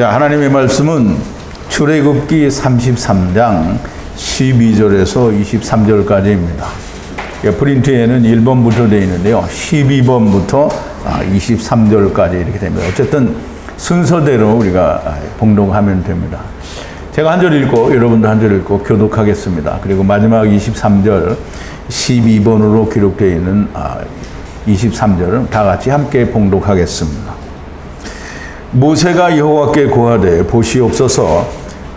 자, 하나님의 말씀은 출애굽기 33장 12절에서 23절까지입니다. 프린트에는 1번부터 되어 있는데요. 12번부터 23절까지 이렇게 됩니다. 어쨌든 순서대로 우리가 봉독하면 됩니다. 제가 한 절 읽고 여러분도 한 절 읽고 교독하겠습니다. 그리고 마지막 23절 12번으로 기록되어 있는 23절은 다 같이 함께 봉독하겠습니다. 모세가 여호와께 고하되 보시옵소서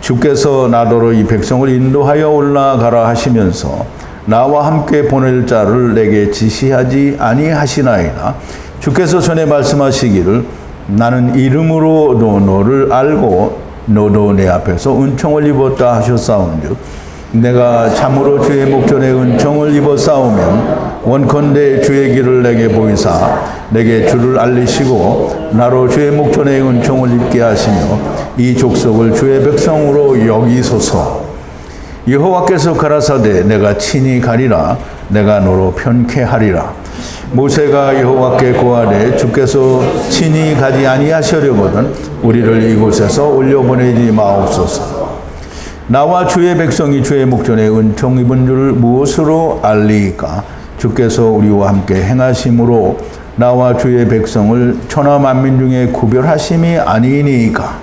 주께서 나더러 이 백성을 인도하여 올라가라 하시면서 나와 함께 보낼 자를 내게 지시하지 아니하시나이다. 주께서 전에 말씀하시기를 나는 이름으로도 너를 알고 너도 내 앞에서 은총을 입었다 하셨사온즉 내가 참으로 주의 목전에 은총을 입었사오면 원컨대 주의 길을 내게 보이사 내게 주를 알리시고 나로 주의 목전에 은총을 입게 하시며 이 족속을 주의 백성으로 여기소서. 여호와께서 가라사대 내가 친히 가리라 내가 너로 편케 하리라. 모세가 여호와께 고하되 주께서 친히 가지 아니하시려거든 우리를 이곳에서 올려보내지 마옵소서. 나와 주의 백성이 주의 목전에 은총 입은 줄을 무엇으로 알리이까? 주께서 우리와 함께 행하심으로 나와 주의 백성을 천하 만민 중에 구별하심이 아니니까.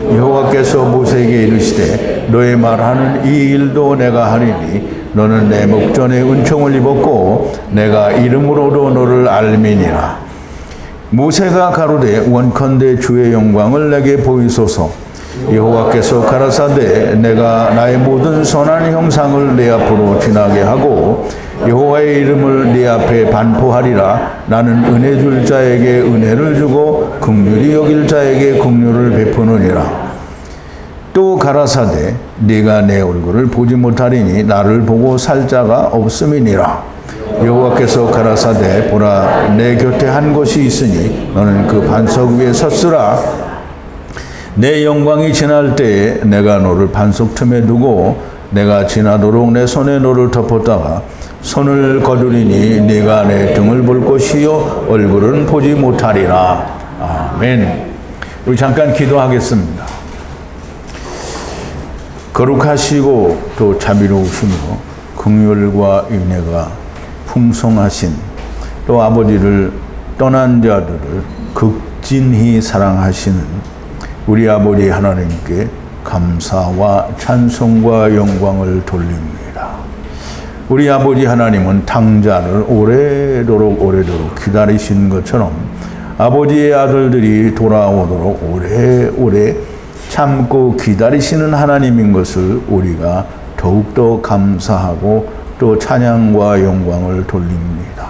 여호와께서 모세에게 이르시되 너의 말하는 이 일도 내가 하리니 너는 내 목전에 은총을 입었고 내가 이름으로도 너를 알미니라. 모세가 가로되 원컨대 주의 영광을 내게 보이소서. 여호와께서 가라사대 내가 나의 모든 선한 형상을 내 앞으로 지나게 하고 여호와의 이름을 네 앞에 반포하리라. 나는 은혜 줄 자에게 은혜를 주고 긍휼히 여길 자에게 긍휼을 베푸느니라. 또 가라사대 네가 내 얼굴을 보지 못하리니 나를 보고 살 자가 없음이니라. 여호와께서 가라사대 보라 내 곁에 한 곳이 있으니 너는 그 반석 위에 섰으라. 내 영광이 지날 때에 내가 너를 반석 틈에 두고 내가 지나도록 내 손에 너를 덮었다가 손을 거두리니 네가 내 등을 볼 것이요 얼굴은 보지 못하리라. 아멘. 우리 잠깐 기도하겠습니다. 거룩하시고 또 자비로우시며 긍휼과 인애가 풍성하신 또 아버지를 떠난 자들을 극진히 사랑하시는 우리 아버지 하나님께 감사와 찬송과 영광을 돌립니다. 우리 아버지 하나님은 당자를 오래도록 기다리신 것처럼 아버지의 아들들이 돌아오도록 오래오래 참고 기다리시는 하나님인 것을 우리가 더욱더 감사하고 또 찬양과 영광을 돌립니다.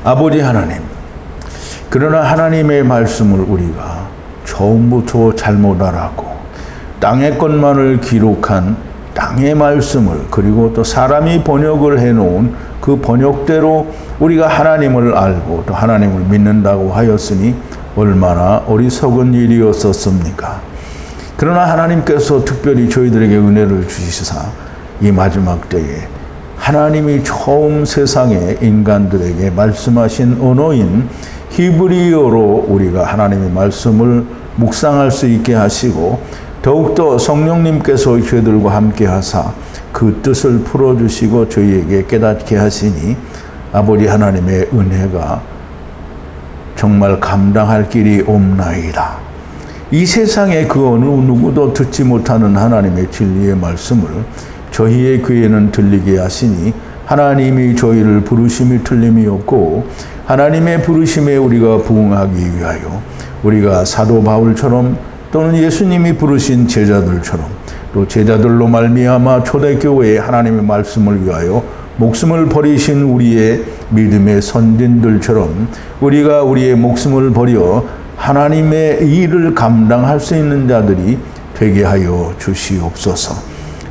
아버지 하나님, 그러나 하나님의 말씀을 우리가 처음부터 잘못 알았고 땅의 것만을 기록한 땅의 말씀을 그리고 또 사람이 번역을 해놓은 그 번역대로 우리가 하나님을 알고 또 하나님을 믿는다고 하였으니 얼마나 어리석은 일이었었습니까? 그러나 하나님께서 특별히 저희들에게 은혜를 주시사 이 마지막 때에 하나님이 처음 세상에 인간들에게 말씀하신 언어인 히브리어로 우리가 하나님의 말씀을 묵상할 수 있게 하시고 더욱더 성령님께서 저희들과 함께 하사 그 뜻을 풀어주시고 저희에게 깨닫게 하시니 아버지 하나님의 은혜가 정말 감당할 길이 없나이다. 이 세상에 그 어느 누구도 듣지 못하는 하나님의 진리의 말씀을 저희의 귀에는 들리게 하시니 하나님이 저희를 부르심이 틀림이 없고 하나님의 부르심에 우리가 부응하기 위하여 우리가 사도 바울처럼 또는 예수님이 부르신 제자들처럼 또 제자들로 말미암아 초대교회에 하나님의 말씀을 위하여 목숨을 버리신 우리의 믿음의 선진들처럼 우리가 우리의 목숨을 버려 하나님의 일을 감당할 수 있는 자들이 되게 하여 주시옵소서.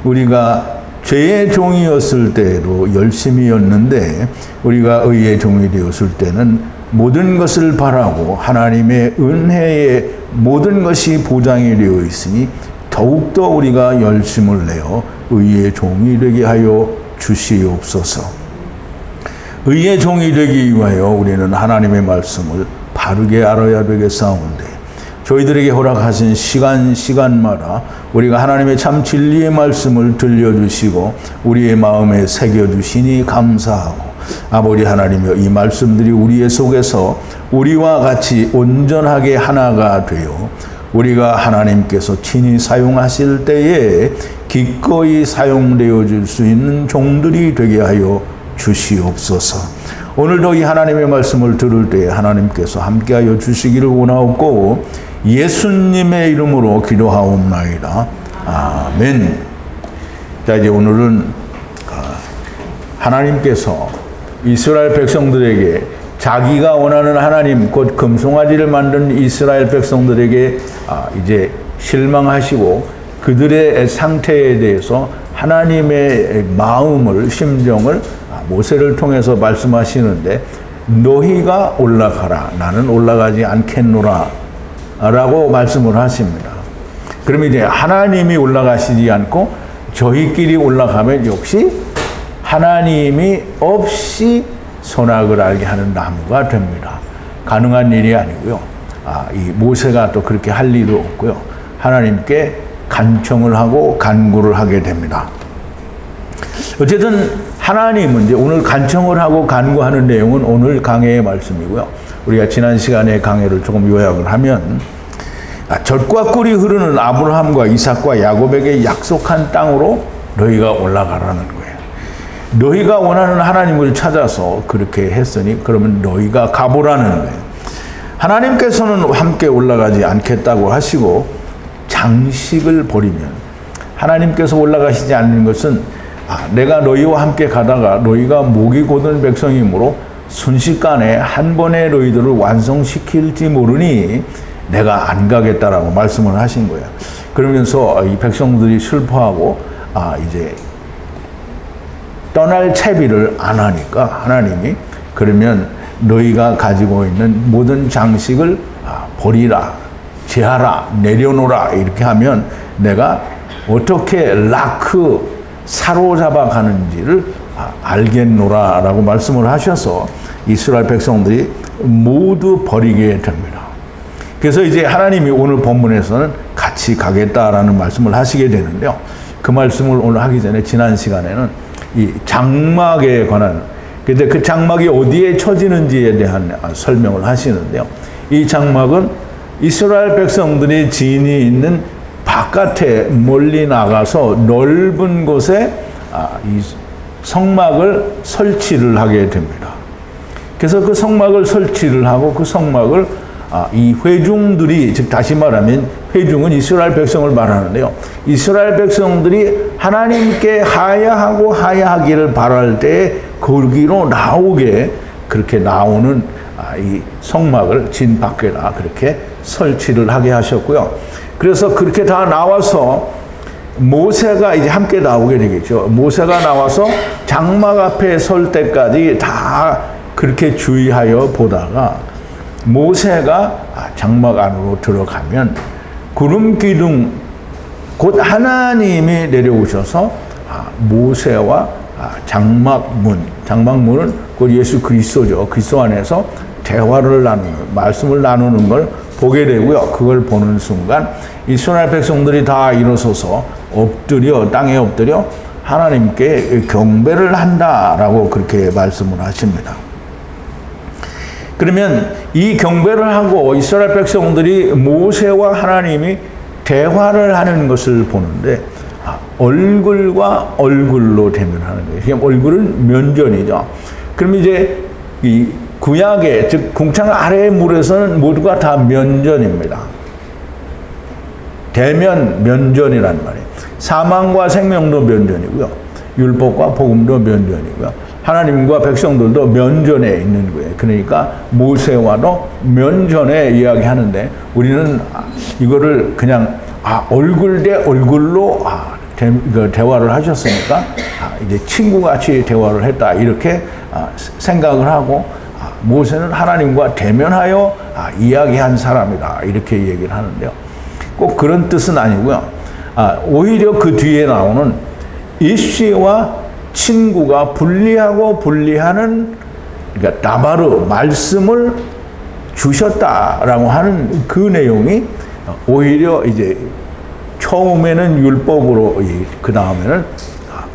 우리가 죄의 종이었을 때에도 열심히였는데 우리가 의의 종이 되었을 때는 모든 것을 바라고 하나님의 은혜에 모든 것이 보장이 되어 있으니 더욱더 우리가 열심을 내어 의의 종이 되게 하여 주시옵소서. 의의 종이 되기 위하여 우리는 하나님의 말씀을 바르게 알아야 되겠사온데 저희들에게 허락하신 시간마다 우리가 하나님의 참 진리의 말씀을 들려주시고 우리의 마음에 새겨주시니 감사하고, 아버지 하나님이여, 이 말씀들이 우리의 속에서 우리와 같이 온전하게 하나가 되어 우리가 하나님께서 친히 사용하실 때에 기꺼이 사용되어 줄 수 있는 종들이 되게 하여 주시옵소서. 오늘도 이 하나님의 말씀을 들을 때에 하나님께서 함께하여 주시기를 원하옵고 예수님의 이름으로 기도하옵나이다. 아멘. 자, 이제 오늘은 하나님께서 이스라엘 백성들에게 자기가 원하는 하나님, 곧 금송아지를 만든 이스라엘 백성들에게 이제 실망하시고 그들의 상태에 대해서 하나님의 마음을, 심정을 모세를 통해서 말씀하시는데, 너희가 올라가라, 나는 올라가지 않겠노라 라고 말씀을 하십니다. 그러면 이제 하나님이 올라가시지 않고 저희끼리 올라가면 역시 하나님이 없이 선악을 알게 하는 나무가 됩니다. 가능한 일이 아니고요. 이 모세가 또 그렇게 할 일도 없고요. 하나님께 간청을 하고 간구를 하게 됩니다. 어쨌든 하나님은 이제 오늘 간청을 하고 간구하는 내용은 오늘 강해의 말씀이고요. 우리가 지난 시간에 강해를 조금 요약을 하면, 젖과 꿀이 흐르는 아브라함과 이삭과 야곱에게 약속한 땅으로 너희가 올라가라는 거예요. 너희가 원하는 하나님을 찾아서 그렇게 했으니 그러면 너희가 가보라는 거예요. 하나님께서는 함께 올라가지 않겠다고 하시고 장식을 버리면, 하나님께서 올라가시지 않는 것은 내가 너희와 함께 가다가 너희가 목이 곧은 백성이므로 순식간에 한 번에 너희들을 완성시킬지 모르니 내가 안 가겠다라고 말씀을 하신 거예요. 그러면서 이 백성들이 슬퍼하고 이제 떠날 채비를 안 하니까 하나님이, 그러면 너희가 가지고 있는 모든 장식을 버리라, 제하라, 내려놓으라, 이렇게 하면 내가 어떻게 사로잡아 가는지를 알겠노라 라고 말씀을 하셔서 이스라엘 백성들이 모두 버리게 됩니다. 그래서 이제 하나님이 오늘 본문에서는 같이 가겠다라는 말씀을 하시게 되는데요. 그 말씀을 오늘 하기 전에 지난 시간에는 이 장막에 관한, 근데 그 장막이 어디에 처지는지에 대한 설명을 하시는데요. 이 장막은 이스라엘 백성들이 진이 있는 바깥에 멀리 나가서 넓은 곳에 이 성막을 설치를 하게 됩니다. 그래서 그 성막을 설치를 하고 그 성막을 이 회중들이, 즉 다시 말하면 회중은 이스라엘 백성을 말하는데요. 이스라엘 백성들이 하나님께 하야하고 하야하기를 바랄 때 거기로 나오게 그렇게 나오는 이 성막을 진 밖에다 그렇게 설치를 하게 하셨고요. 그래서 그렇게 다 나와서 모세가 이제 함께 나오게 되겠죠. 모세가 나와서 장막 앞에 설 때까지 다 그렇게 주의하여 보다가 모세가 장막 안으로 들어가면 구름 기둥, 곧 하나님이 내려오셔서 모세와 장막문은 곧 예수 그리스도죠. 그리스도 안에서 대화를 나누는, 말씀을 나누는 걸 보게 되고요. 그걸 보는 순간 이스라엘 백성들이 다 일어서서 땅에 엎드려 하나님께 경배를 한다라고 그렇게 말씀을 하십니다. 그러면 이 경배를 하고 이스라엘 백성들이 모세와 하나님이 대화를 하는 것을 보는데, 얼굴과 얼굴로 대면하는 거예요. 그냥 얼굴은 면전이죠. 그럼 이제 이 구약의, 즉 궁창 아래의 물에서는 모두가 다 면전입니다. 대면, 면전이란 말이에요. 사망과 생명도 면전이고요. 율법과 복음도 면전이고요. 하나님과 백성들도 면전에 있는 거예요. 그러니까 모세와도 면전에 이야기하는데, 우리는 이거를 그냥 얼굴 대 얼굴로 대화를 하셨으니까 이제 친구같이 대화를 했다, 이렇게 생각을 하고, 모세는 하나님과 대면하여 이야기한 사람이다, 이렇게 얘기를 하는데요. 꼭 그런 뜻은 아니고요. 오히려 그 뒤에 나오는 이씨와 친구가 분리하는, 그러니까 다바르, 말씀을 주셨다라고 하는 그 내용이 오히려 이제 처음에는 율법으로, 그 다음에는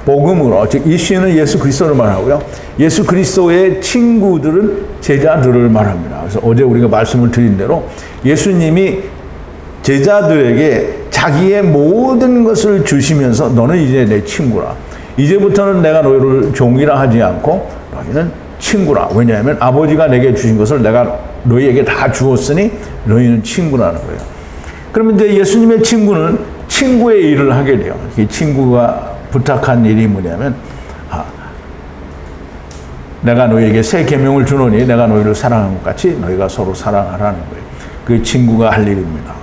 복음으로, 즉 이씨는 예수 그리스도를 말하고요. 예수 그리스도의 친구들은 제자들을 말합니다. 그래서 어제 우리가 말씀을 드린 대로 예수님이 제자들에게 자기의 모든 것을 주시면서 너는 이제 내 친구라. 이제부터는 내가 너희를 종이라 하지 않고 너희는 친구라. 왜냐하면 아버지가 내게 주신 것을 내가 너희에게 다 주었으니 너희는 친구라는 거예요. 그러면 이제 예수님의 친구는 친구의 일을 하게 돼요. 이 친구가 부탁한 일이 뭐냐면, 내가 너희에게 새 계명을 주노니 내가 너희를 사랑한 것 같이 너희가 서로 사랑하라는 거예요. 그 친구가 할 일입니다.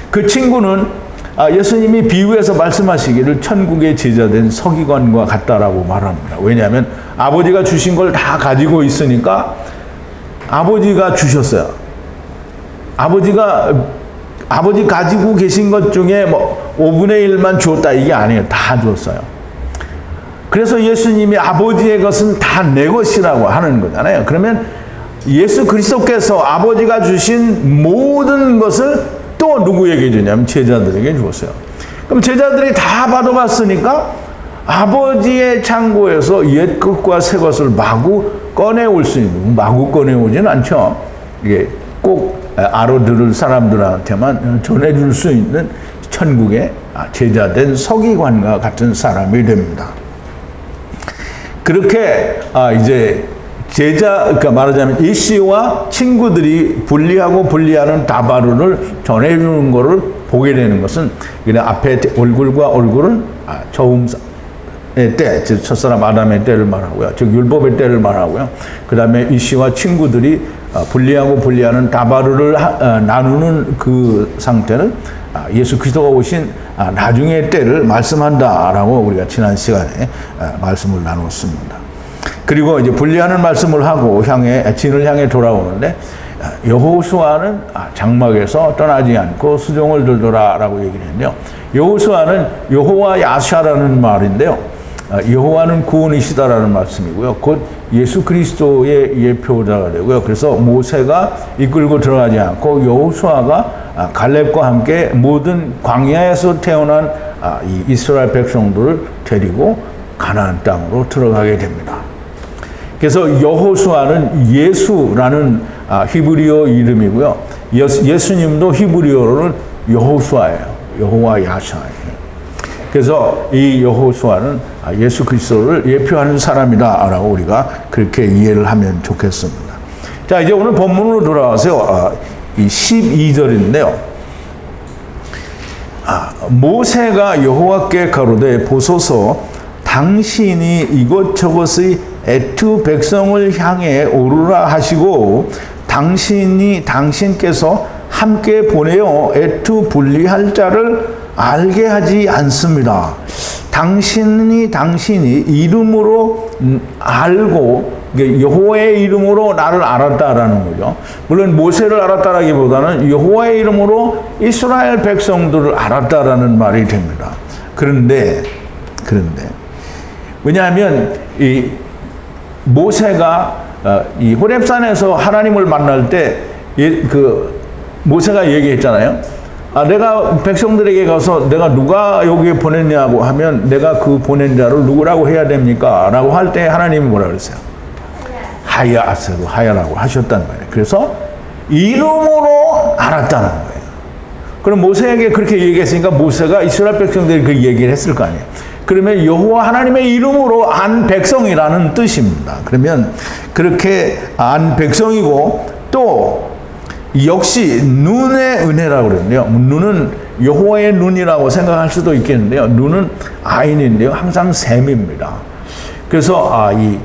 그 친구는 예수님이 비유해서 말씀하시기를 천국의 제자된 서기관과 같다라고 말합니다. 왜냐하면 아버지가 주신 걸 다 가지고 있으니까 아버지가 주셨어요. 아버지 가지고 계신 것 중에 뭐 5분의 1만 주었다 이게 아니에요. 다 주었어요. 그래서 예수님이 아버지의 것은 다 내 것이라고 하는 거잖아요. 그러면 예수 그리스도께서 아버지가 주신 모든 것을 또 누구에게 주냐면 제자들에게 주었어요. 그럼 제자들이 다 받아봤으니까 아버지의 창고에서 옛 것과 새 것을 마구 꺼내올 수 있는, 마구 꺼내오지는 않죠. 이게 꼭 알아들을 사람들한테만 전해줄 수 있는 천국의 제자된 서기관과 같은 사람이 됩니다. 그렇게 이제 그러니까 말하자면 이씨와 친구들이 분리하는 다바르를 전해주는 것을 보게 되는 것은 그냥 앞에 얼굴과 얼굴은 처음의 때, 즉 첫사람 아담의 때를 말하고요. 즉 율법의 때를 말하고요. 그 다음에 이씨와 친구들이 분리하는 다바르를 나누는 그 상태는 예수 그리스도가 오신 나중의 때를 말씀한다라고 우리가 지난 시간에 말씀을 나눴습니다. 그리고 이제 분리하는 말씀을 하고 진을 향해 돌아오는데 여호수아는 장막에서 떠나지 않고 수종을 들더라라고 얘기를 했는데요. 여호수아는 여호와 야샤라는 말인데요. 여호와는 구원이시다라는 말씀이고요. 곧 예수 그리스도의 예표자가 되고요. 그래서 모세가 이끌고 들어가지 않고 여호수아가 갈렙과 함께 모든 광야에서 태어난 이 이스라엘 백성들을 데리고 가나안 땅으로 들어가게 됩니다. 그래서 여호수아는 예수라는 히브리어 이름이고요. 예수님도 히브리어로는 여호수아예요. 여호와 야샤예요. 그래서 이 여호수아는 예수 그리스도를 예표하는 사람이다라고 우리가 그렇게 이해를 하면 좋겠습니다. 자, 이제 오늘 본문으로 돌아와서요. 이 12절인데요. 모세가 여호와께 가로되 보소서 당신이 이것저것의 애투 백성을 향해 오르라 하시고 당신께서 함께 보내어 애투 분리할 자를 알게 하지 않습니다. 당신이 이름으로 알고 여호와의 이름으로 나를 알았다라는 거죠. 물론 모세를 알았다라기보다는 여호와의 이름으로 이스라엘 백성들을 알았다라는 말이 됩니다. 그런데 왜냐하면 이 모세가 이 호렙산에서 하나님을 만날 때 모세가 얘기했잖아요. 내가 백성들에게 가서 내가 누가 여기에 보냈냐고 하면 내가 그 보낸 자를 누구라고 해야 됩니까? 라고 할 때 하나님이 뭐라 그랬어요? 하야라고 하셨단 말이에요. 그래서 이름으로 알았다는 거예요. 그럼 모세에게 그렇게 얘기했으니까 모세가 이스라엘 백성들이 그 얘기를 했을 거 아니에요. 그러면 여호와 하나님의 이름으로 안 백성이라는 뜻입니다. 그러면 그렇게 안 백성이고 또 역시 눈의 은혜라고 그러는데요. 눈은 여호와의 눈이라고 생각할 수도 있겠는데요. 눈은 아인인데요. 항상 셈입니다. 그래서 이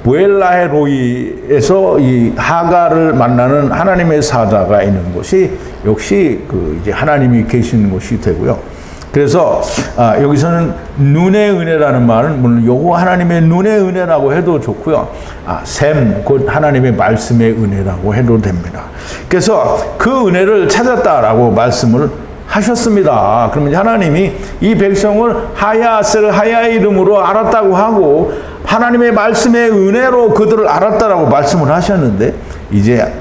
부엘라헤 로이에서 이 하가를 만나는 하나님의 사자가 있는 곳이 역시 이제 하나님이 계신 곳이 되고요. 그래서 여기서는 눈의 은혜라는 말은 물론 여호와 하나님의 눈의 은혜라고 해도 좋고요. 셈, 곧 하나님의 말씀의 은혜라고 해도 됩니다. 그래서 그 은혜를 찾았다라고 말씀을 하셨습니다. 그러면 하나님이 이 백성을 하야의 이름으로 알았다고 하고 하나님의 말씀의 은혜로 그들을 알았다라고 말씀을 하셨는데 이제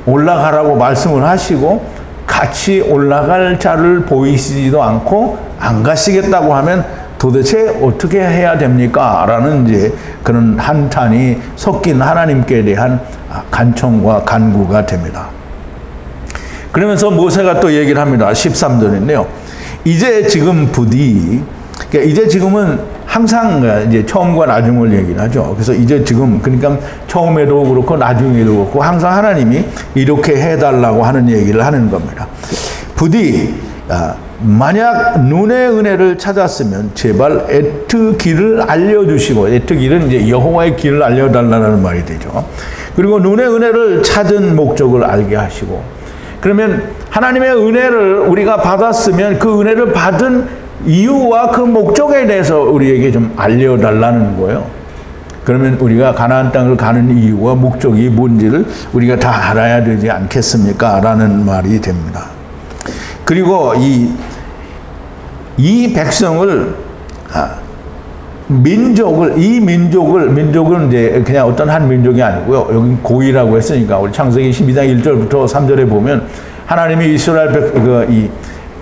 올라가라고 말씀을 하시고 같이 올라갈 자를 보이시지도 않고 안 가시겠다고 하면 도대체 어떻게 해야 됩니까? 라는 이제 그런 한탄이 섞인 하나님께 대한 간청과 간구가 됩니다. 그러면서 모세가 또 얘기를 합니다. 13절인데요. 이제 지금 부디, 그러니까 이제 지금은 항상 이제 처음과 나중을 얘기를 하죠. 그래서 이제 지금, 그러니까 처음에도 그렇고 나중에도 그렇고 항상 하나님이 이렇게 해달라고 하는 얘기를 하는 겁니다. 부디 만약 눈의 은혜를 찾았으면 제발 애트 길을 알려주시고, 애트 길은 이제 여호와의 길을 알려달라는 말이 되죠. 그리고 눈의 은혜를 찾은 목적을 알게 하시고, 그러면 하나님의 은혜를 우리가 받았으면 그 은혜를 받은 이유와 그 목적에 대해서 우리에게 좀 알려달라는 거예요. 그러면 우리가 가나안 땅을 가는 이유와 목적이 뭔지를 우리가 다 알아야 되지 않겠습니까? 라는 말이 됩니다. 그리고 이 백성을, 민족은 이제 그냥 어떤 한 민족이 아니고요. 여기 고의라고 했으니까 우리 창세기 12장 1절부터 3절에 보면 하나님이 이스라엘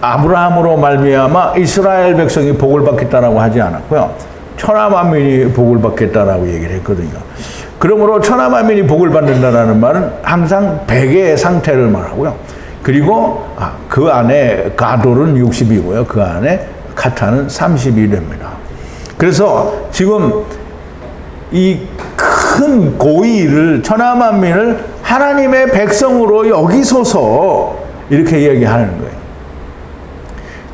아브라함으로 말미암아 이스라엘 백성이 복을 받겠다라고 하지 않았고요. 천하 만민이 복을 받겠다라고 얘기를 했거든요. 그러므로 천하 만민이 복을 받는다라는 말은 항상 백의 상태를 말하고요. 그리고 그 안에 가돌은 60이고요. 그 안에 카타는 30이 됩니다. 그래서 지금 이 큰 고의를, 천하 만민을 하나님의 백성으로 여기소서 이렇게 이야기하는 거예요.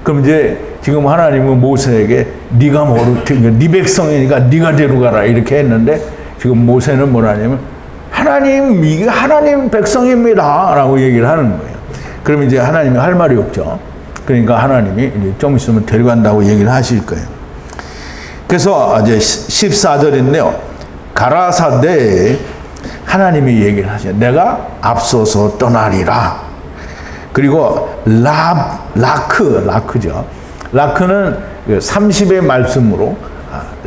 그럼 이제 지금 하나님은 모세에게 네가 네 백성이니까 네가 데려가라 이렇게 했는데, 지금 모세는 뭐라냐면 하나님, 이게 하나님 백성입니다 라고 얘기를 하는 거예요. 그럼 이제 하나님이 할 말이 없죠. 그러니까 하나님이 이제 좀 있으면 데려간다고 얘기를 하실 거예요. 그래서 이제 14절인데요. 가라사대 하나님이 얘기를 하셔요. 내가 앞서서 떠나리라. 그리고 라크죠. 라크는 30의 말씀으로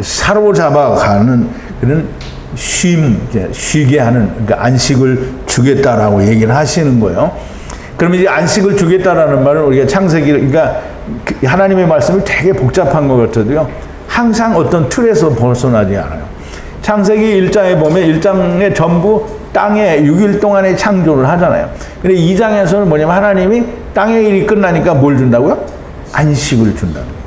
사로잡아 가는 그런 쉬게 하는, 그러니까 안식을 주겠다라고 얘기를 하시는 거예요. 그러면 이제 안식을 주겠다라는 말은 우리가 창세기, 그러니까 하나님의 말씀이 되게 복잡한 것 같아도요, 항상 어떤 틀에서 벗어나지 않아요. 창세기 1장에 보면 1장에 전부 땅에 6일 동안의 창조를 하잖아요. 근데 2장에서는 뭐냐면 하나님이 땅의 일이 끝나니까 뭘 준다고요? 안식을 준다는 거예요.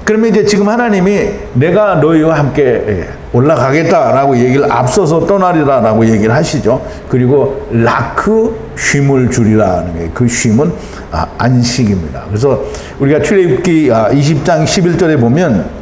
그러면 이제 지금 하나님이 내가 너희와 함께 올라가겠다라고 얘기를 앞서서 떠나리라라고 얘기를 하시죠. 그리고 라크 쉼을 주리라는 게, 그 쉼은 안식입니다. 그래서 우리가 출애굽기 20장 11절에 보면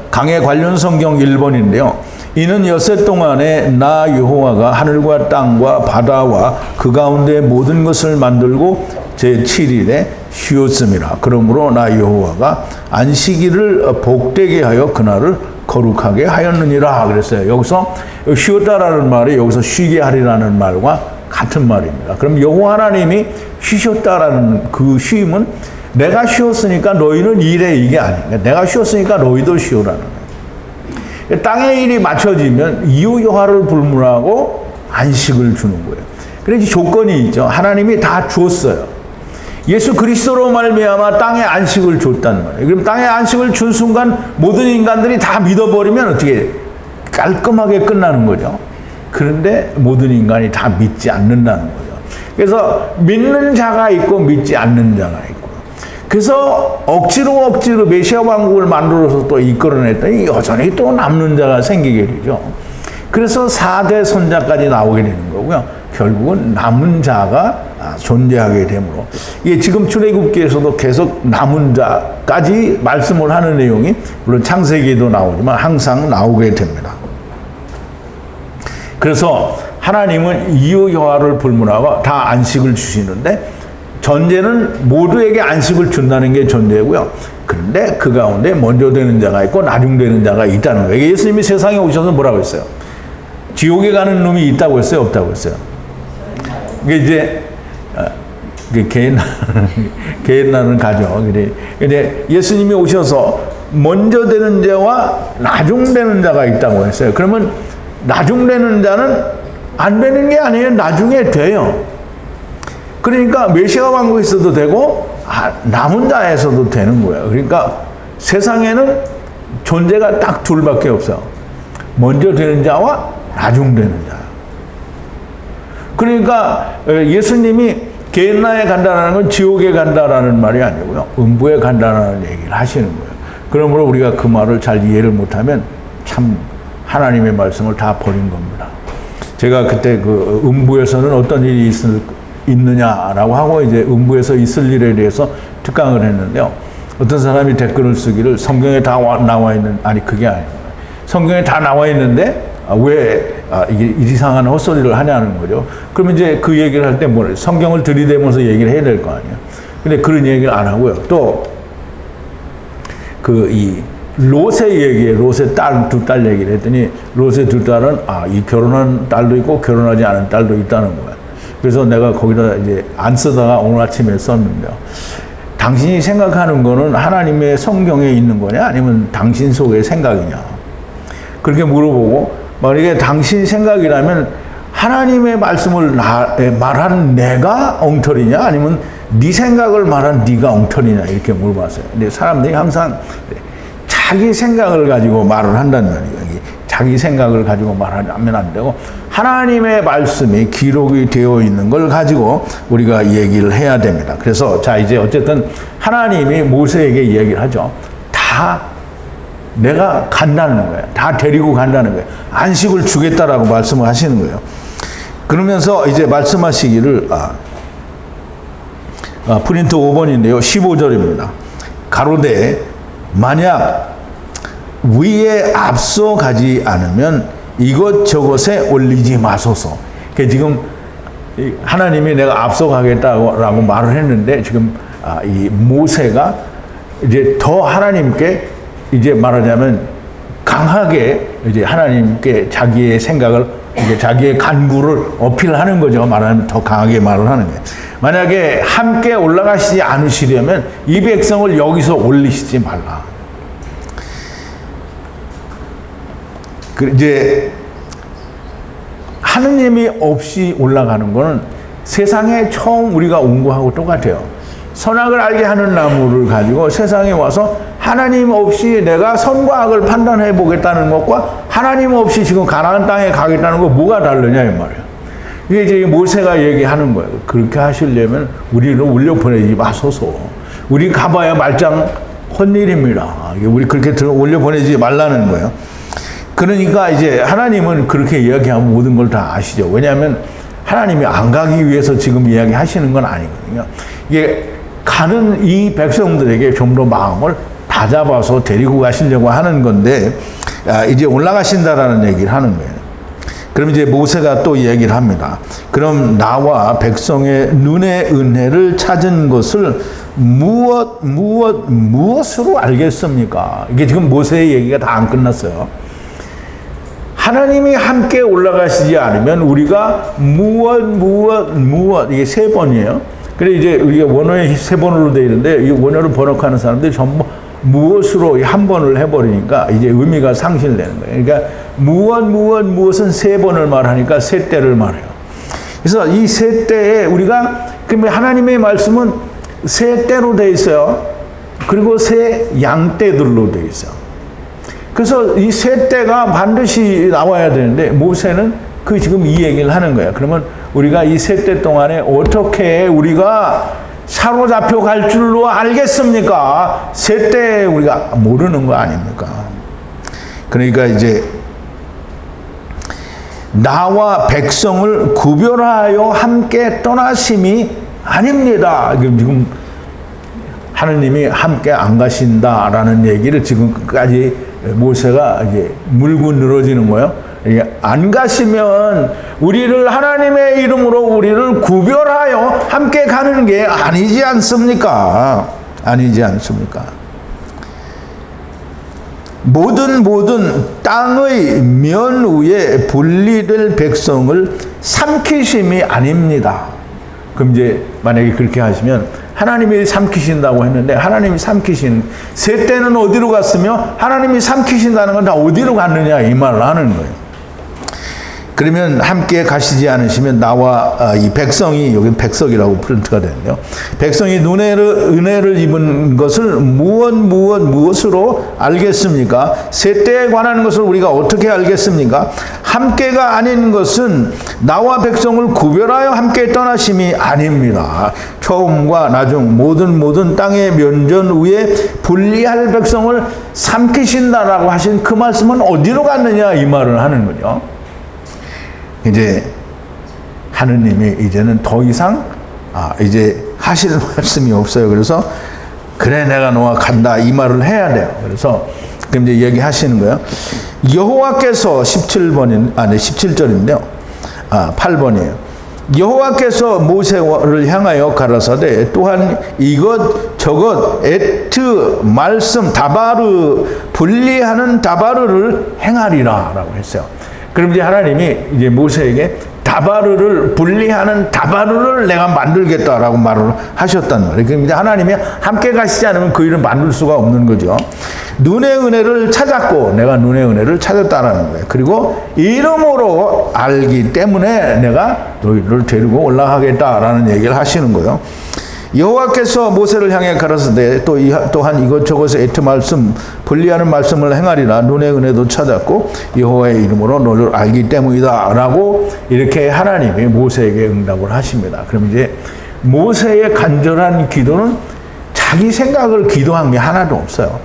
강해 관련 성경 1번인데요. 이는 엿새 동안에 나 여호와가 하늘과 땅과 바다와 그 가운데 모든 것을 만들고 제7일에 쉬었음이라. 그러므로 나 여호와가 안식일을 복되게 하여 그날을 거룩하게 하였느니라 그랬어요. 여기서 쉬었다라는 말이 여기서 쉬게 하리라는 말과 같은 말입니다. 그럼 여호와 하나님이 쉬셨다라는 그 쉼은 내가 쉬었으니까 너희는 일해, 이게 아니에요. 내가 쉬었으니까 너희도 쉬어라는 거예요. 땅의 일이 맞춰지면 이유 여하를 불문하고 안식을 주는 거예요. 그래서 조건이 있죠. 하나님이 다 주었어요. 예수 그리스도로 말미암아 땅에 안식을 줬다는 거예요. 그럼 땅에 안식을 준 순간 모든 인간들이 다 믿어버리면 어떻게 깔끔하게 끝나는 거죠. 그런데 모든 인간이 다 믿지 않는다는 거죠. 그래서 믿는 자가 있고 믿지 않는 자가 있고, 그래서 억지로 메시아 왕국을 만들어서 또 이끌어냈더니 여전히 또 남는 자가 생기게 되죠. 그래서 4대 선자까지 나오게 되는 거고요. 결국은 남은 자가 존재하게 되므로, 이게 지금 출애굽기에서도 계속 남은 자까지 말씀을 하는 내용이 물론 창세기에도 나오지만 항상 나오게 됩니다. 그래서 하나님은 이유 여하를 불문하고 다 안식을 주시는데, 전제는 모두에게 안식을 준다는 게 전제고요. 그런데 그 가운데 먼저 되는 자가 있고 나중 되는 자가 있다는 거예요. 예수님이 세상에 오셔서 뭐라고 했어요? 지옥에 가는 놈이 있다고 했어요? 없다고 했어요? 이게 이제 개인나는 가죠. 근데 예수님이 오셔서 먼저 되는 자와 나중 되는 자가 있다고 했어요. 그러면 나중되는 자는 안 되는 게 아니에요. 나중에 돼요. 그러니까 메시아 왕국에서도 되고 남은 자에서도 되는 거예요. 그러니까 세상에는 존재가 딱 둘밖에 없어요. 먼저 되는 자와 나중되는 자. 그러니까 예수님이 게hen나에 간다라는 건 지옥에 간다라는 말이 아니고요. 음부에 간다라는 얘기를 하시는 거예요. 그러므로 우리가 그 말을 잘 이해를 못하면 참 하나님의 말씀을 다 버린 겁니다. 제가 그때 그 음부에서는 어떤 일이 있느냐라고 하고 이제 음부에서 있을 일에 대해서 특강을 했는데요. 어떤 사람이 댓글을 쓰기를 성경에 다 나와 있는, 아니 그게 아니에요. 성경에 다 나와 있는데 왜 이게 이상한 헛소리를 하냐는 거죠. 그러면 이제 그 얘기를 할 때 뭐래? 성경을 들이대면서 얘기를 해야 될 거 아니에요. 근데 그런 얘기를 안 하고요. 또 이 롯의 얘기에 롯의 두 딸 얘기를 했더니 롯의 두 딸은 이 결혼한 딸도 있고 결혼하지 않은 딸도 있다는 거예요. 그래서 내가 거기다 이제 안 쓰다가 오늘 아침에 썼는데요. 당신이 생각하는 거는 하나님의 성경에 있는 거냐 아니면 당신 속의 생각이냐. 그렇게 물어보고 만약에 당신 생각이라면 하나님의 말씀을 말한 내가 엉터리냐 아니면 네 생각을 말한 네가 엉터리냐 이렇게 물어봤어요. 근데 사람들이 항상 자기 생각을 가지고 말을 한다는 말이에요. 자기 생각을 가지고 말하면 안 되고 하나님의 말씀이 기록이 되어 있는 걸 가지고 우리가 얘기를 해야 됩니다. 그래서 자 이제 어쨌든 하나님이 모세에게 얘기를 하죠. 다 내가 간다는 거예요. 다 데리고 간다는 거예요. 안식을 주겠다라고 말씀을 하시는 거예요. 그러면서 이제 말씀하시기를 프린트 5번인데요. 15절입니다. 가로되 만약 위에 앞서가지 않으면 이것저것에 올리지 마소서. 지금 하나님이 내가 앞서가겠다고 말을 했는데 지금 이 모세가 이제 더 하나님께 이제 말하자면 강하게 이제 하나님께 자기의 생각을 이제 자기의 간구를 어필하는 거죠. 말하면 더 강하게 말을 하는 거예요. 만약에 함께 올라가시지 않으시려면 이 백성을 여기서 올리시지 말라. 이제 하느님이 없이 올라가는 거는 세상에 처음 우리가 온 거하고 똑같아요. 선악을 알게 하는 나무를 가지고 세상에 와서 하나님 없이 내가 선과 악을 판단해 보겠다는 것과 하나님 없이 지금 가나안 땅에 가겠다는 거 뭐가 다르냐 이 말이에요. 이게 이제 모세가 얘기하는 거예요. 그렇게 하시려면 우리를 올려 보내지 마소서. 우리 가봐야 말짱 헛일입니다. 우리 그렇게 올려 보내지 말라는 거예요. 그러니까 이제 하나님은 그렇게 이야기하면 모든 걸 다 아시죠. 왜냐하면 하나님이 안 가기 위해서 지금 이야기하시는 건 아니거든요. 이게 가는 이 백성들에게 좀 더 마음을 다잡아서 데리고 가시려고 하는 건데 이제 올라가신다라는 얘기를 하는 거예요. 그럼 이제 모세가 또 얘기를 합니다. 그럼 나와 백성의 눈의 은혜를 찾은 것을 무엇으로 알겠습니까? 이게 지금 모세의 얘기가 다 안 끝났어요. 하나님이 함께 올라가시지 않으면 우리가 무엇 이게 세 번이에요. 그래 이제 우리가 원어에 세 번으로 되어 있는데 이 원어를 번역하는 사람들이 전부 무엇으로 한 번을 해버리니까 이제 의미가 상실되는 거예요. 그러니까 무엇은 세 번을 말하니까 세 때를 말해요. 그래서 이 세 때에 우리가 그러면 하나님의 말씀은 세 때로 되어 있어요. 그리고 세 양때들로 되어 있어요. 그래서 이 세 때가 반드시 나와야 되는데 모세는 그 지금 이 얘기를 하는 거예요. 그러면 우리가 이 세 때 동안에 어떻게 우리가 사로잡혀 갈 줄로 알겠습니까? 세 때 우리가 모르는 거 아닙니까? 그러니까 이제 나와 백성을 구별하여 함께 떠나심이 아닙니다. 지금 하느님이 함께 안 가신다라는 얘기를 지금 끝까지 모세가 이제 물고 늘어지는 거예요. 안 가시면 우리를 하나님의 이름으로 우리를 구별하여 함께 가는 게 아니지 않습니까? 아니지 않습니까? 모든 땅의 면 위에 분리될 백성을 삼키심이 아닙니다. 그럼 이제 만약에 그렇게 하시면 하나님이 삼키신다고 했는데 하나님이 삼키신 세 때는 어디로 갔으며 하나님이 삼키신다는 건 다 어디로 갔느냐 이 말을 하는 거예요. 그러면 함께 가시지 않으시면 나와 이 백성이, 여기 백석이라고 프린트가 되는데요. 백성이 은혜를 입은 것을 무엇으로 알겠습니까? 세 때에 관한 것을 우리가 어떻게 알겠습니까? 함께가 아닌 것은 나와 백성을 구별하여 함께 떠나심이 아닙니다. 처음과 나중 모든 땅의 면전 위에 분리할 백성을 삼키신다라고 하신 그 말씀은 어디로 갔느냐 이 말을 하는 거죠. 이제 하느님이 이제는 더 이상 이제 하실 말씀이 없어요. 그래서 그래 내가 너와 간다 이 말을 해야 돼요. 그래서 그럼 이제 얘기하시는 거예요. 여호와께서 17절인데요. 8번이에요. 여호와께서 모세를 향하여 가라사대 또한 이것 저것 에트 말씀 다바르 분리하는 다바르를 행하리라 라고 했어요. 그럼 이제 하나님이 이제 모세에게 다바르를 분리하는 다바르를 내가 만들겠다라고 말을 하셨단 말이에요. 그럼 이제 하나님이 함께 가시지 않으면 그 일을 만들 수가 없는 거죠. 눈의 은혜를 찾았고 내가 눈의 은혜를 찾았다라는 거예요. 그리고 이름으로 알기 때문에 내가 너희를 데리고 올라가겠다라는 얘기를 하시는 거예요. 여호와께서 모세를 향해 가라사대 또한 이것저것의 에트 말씀 분리하는 말씀을 행하리라. 눈의 은혜도 찾았고 여호와의 이름으로 너를 알기 때문이다 라고 이렇게 하나님이 모세에게 응답을 하십니다. 그럼 이제 모세의 간절한 기도는 자기 생각을 기도한 게 하나도 없어요.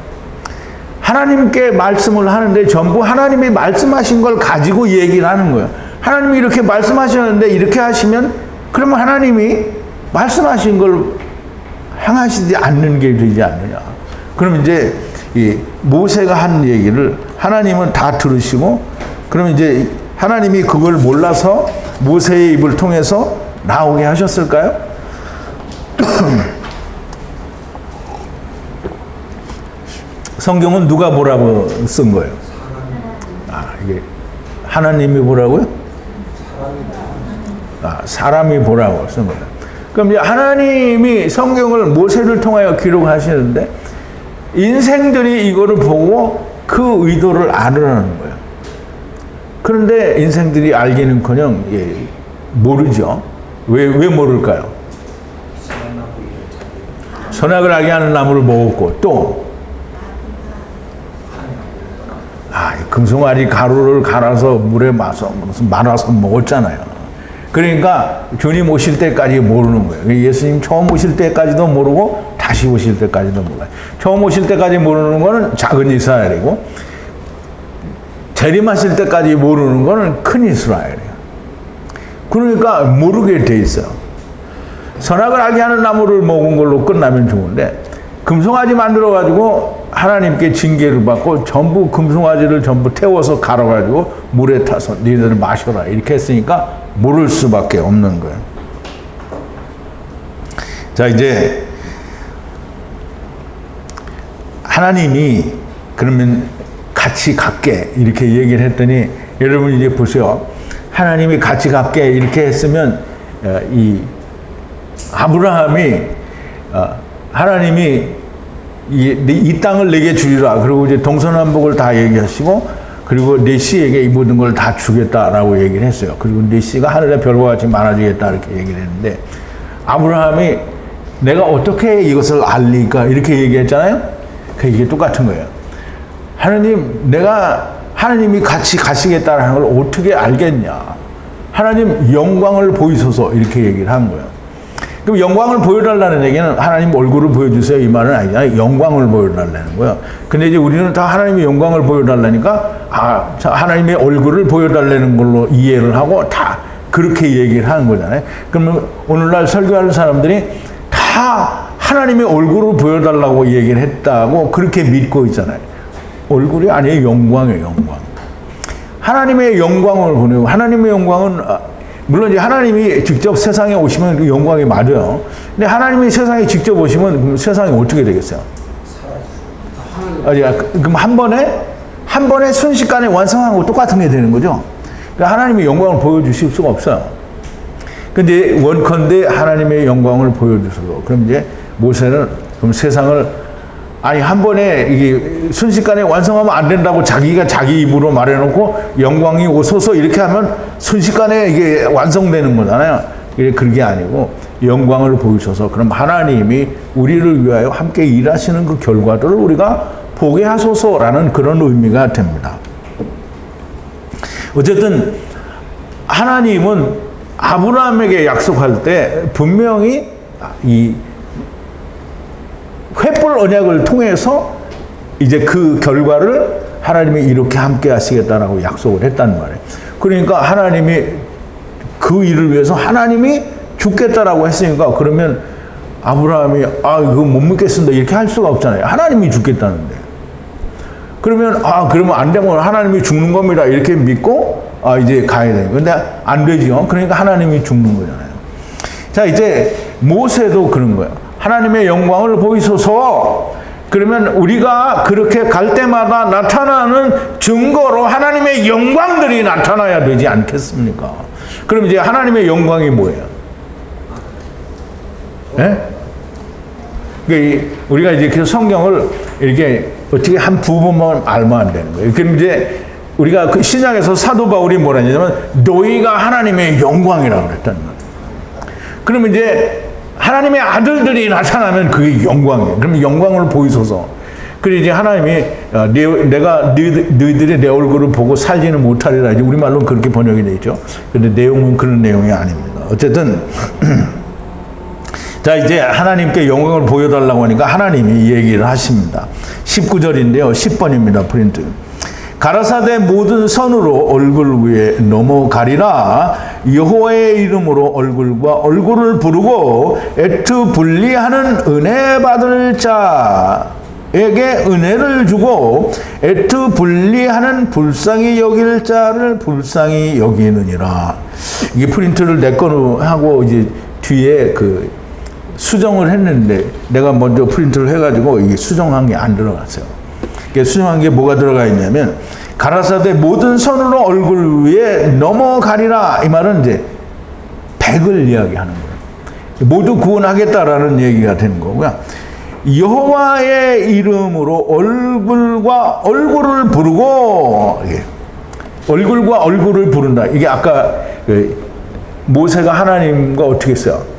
하나님께 말씀을 하는데 전부 하나님이 말씀하신 걸 가지고 얘기를 하는 거예요. 하나님이 이렇게 말씀하셨는데 이렇게 하시면 그러면 하나님이 말씀하신 걸 행하시지 않는 게 되지 않느냐. 그럼 이제 이 모세가 한 얘기를 하나님은 다 들으시고 그럼 이제 하나님이 그걸 몰라서 모세의 입을 통해서 나오게 하셨을까요? 성경은 누가 뭐라고 쓴 거예요? 이게 하나님이 보라고요? 사람이 보라고 쓴 거예요. 그럼 이제 하나님이 성경을 모세를 통하여 기록하시는데 인생들이 이거를 보고 그 의도를 알으라는 거예요. 그런데 인생들이 알기는커녕 모르죠. 왜 모를까요? 선악을 알게 하는 나무를 먹었고 또 금송아지 가루를 갈아서 물에 말아서 먹었잖아요. 그러니까 주님 오실 때까지 모르는 거예요. 예수님 처음 오실 때까지도 모르고 다시 오실 때까지도 몰라요. 처음 오실 때까지 모르는 거는 작은 이스라엘이고 재림하실 때까지 모르는 거는 큰 이스라엘이에요. 그러니까 모르게 돼 있어요. 선악을 알게 하는 나무를 먹은 걸로 끝나면 좋은데 금송아지 만들어가지고 하나님께 징계를 받고 전부 금송아지를 전부 태워서 갈아가지고 물에 타서 니들 마셔라 이렇게 했으니까 모를 수밖에 없는 거예요. 자 이제 하나님이 그러면 같이 갈게 이렇게 얘기를 했더니 여러분 이제 보세요. 하나님이 같이 갈게 이렇게 했으면 이 아브라함이 하나님이 이 땅을 내게 주리라. 그리고 이제 동서남북을 다 얘기하시고 그리고 네 씨에게 이 모든 걸 다 주겠다라고 얘기를 했어요. 그리고 네 씨가 하늘의 별과 같이 많아지겠다 이렇게 얘기를 했는데 아브라함이 내가 어떻게 이것을 알리까 이렇게 얘기했잖아요. 이게 똑같은 거예요. 하나님이 같이 가시겠다는 걸 어떻게 알겠냐. 하나님 영광을 보이소서 이렇게 얘기를 한 거예요. 그럼 영광을 보여달라는 얘기는 하나님 얼굴을 보여주세요 이 말은 아니잖아요. 영광을 보여달라는 거예요. 근데 이제 우리는 다 하나님의 영광을 보여달라니까 하나님의 얼굴을 보여달라는 걸로 이해를 하고 다 그렇게 얘기를 하는 거잖아요. 그러면 오늘날 설교하는 사람들이 다 하나님의 얼굴을 보여달라고 얘기를 했다고 그렇게 믿고 있잖아요. 얼굴이 아니에요. 영광이에요. 영광. 하나님의 영광을 보내고 하나님의 영광은 물론 이제 하나님이 직접 세상에 오시면 그 영광이 맞아요. 근데 하나님이 세상에 직접 오시면 그럼 세상이 어떻게 되겠어요? 그럼 한 번에 순식간에 완성하고 똑같은 게 되는 거죠. 그러니까 하나님의 영광을 보여주실 수가 없어요. 근데 원컨대 하나님의 영광을 보여주셔서 그럼 이제 모세는 그럼 세상을 아니 한 번에 이게 순식간에 완성하면 안 된다고 자기가 자기 입으로 말해놓고 영광이 오소서 이렇게 하면 순식간에 이게 완성되는 거잖아요. 그게 아니고 영광을 보이셔서 그럼 하나님이 우리를 위하여 함께 일하시는 그 결과들을 우리가 보게 하소서라는 그런 의미가 됩니다. 어쨌든 하나님은 아브라함에게 약속할 때 분명히 이 횃불 언약을 통해서 이제 그 결과를 하나님이 이렇게 함께 하시겠다라고 약속을 했단 말이에요. 그러니까 하나님이 그 일을 위해서 하나님이 죽겠다라고 했으니까 그러면 아브라함이 이거 못 믿겠습니다 이렇게 할 수가 없잖아요. 하나님이 죽겠다는데. 그러면 그러면 안 되면 하나님이 죽는 겁니다 이렇게 믿고 이제 가야 돼요. 근데 안 되죠. 그러니까 하나님이 죽는 거잖아요. 자, 이제 모세도 그런 거예요. 하나님의 영광을 보이소서. 그러면 우리가 그렇게 갈 때마다 나타나는 증거로 하나님의 영광들이 나타나야 되지 않겠습니까? 그럼 이제 하나님의 영광이 뭐예요? 예? 그러니까 우리가 이제 그 성경을 이렇게 어떻게 한 부분만 알면 안 되는 거예요. 그럼 이제 우리가 그 신약에서 사도 바울이 뭐라 했냐면 너희가 하나님의 영광이라고 그랬단 말이에요. 그러면 이제 하나님의 아들들이 나타나면 그게 영광이에요. 그러면 영광을 보이소서. 그래 이제 하나님이 내가 너희들이 내 얼굴을 보고 살지는 못하리라. 이제 우리말로는 그렇게 번역이 되어 있죠. 근데 내용은 그런 내용이 아닙니다. 어쨌든 자, 이제 하나님께 영광을 보여달라고 하니까 하나님이 얘기를 하십니다. 19절인데요. 10번입니다. 프린트. 가라사대 모든 선으로 얼굴 위에 넘어가리라. 여호와의 이름으로 얼굴과 얼굴을 부르고 애투 분리하는 은혜 받을 자에게 은혜를 주고 애투 분리하는 불쌍히 여길 자를 불쌍히 여기느니라. 이게 프린트를 내 거로 하고 이제 뒤에 그 수정을 했는데 내가 먼저 프린트를 해가지고 이게 수정한 게 안 들어갔어요. 수정한 게 뭐가 들어가 있냐면 가라사대 모든 선으로 얼굴 위에 넘어가리라. 이 말은 이제 100을 이야기하는 거예요. 모두 구원하겠다라는 얘기가 되는 거고요. 여호와의 이름으로 얼굴과 얼굴을 부르고 얼굴과 얼굴을 부른다. 이게 아까 모세가 하나님과 어떻게 했어요?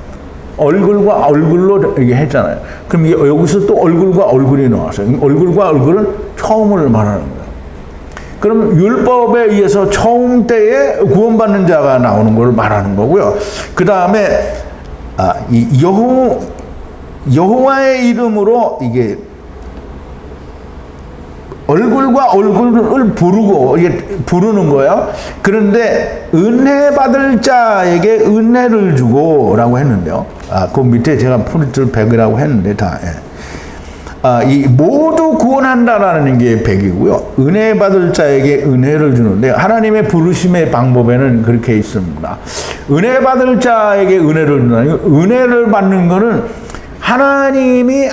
얼굴과 얼굴로 이게 했잖아요. 그럼 여기서 또 얼굴과 얼굴이 나왔어요. 얼굴과 얼굴은 처음을 말하는 거예요. 그럼 율법에 의해서 처음 때에 구원받는 자가 나오는 걸 말하는 거고요. 그 다음에 이 여호와의 이름으로 이게 얼굴과 얼굴을 부르고 이게 부르는 거예요. 그런데 은혜 받을 자에게 은혜를 주고라고 했는데요. 그 밑에 제가 프린트를 100이라고 했는데 다. 이 모두 구원한다라는 게 100이고요. 은혜 받을 자에게 은혜를 주는데 하나님의 부르심의 방법에는 그렇게 있습니다. 은혜 받을 자에게 은혜를 준다는 은혜를 받는 거는 하나님이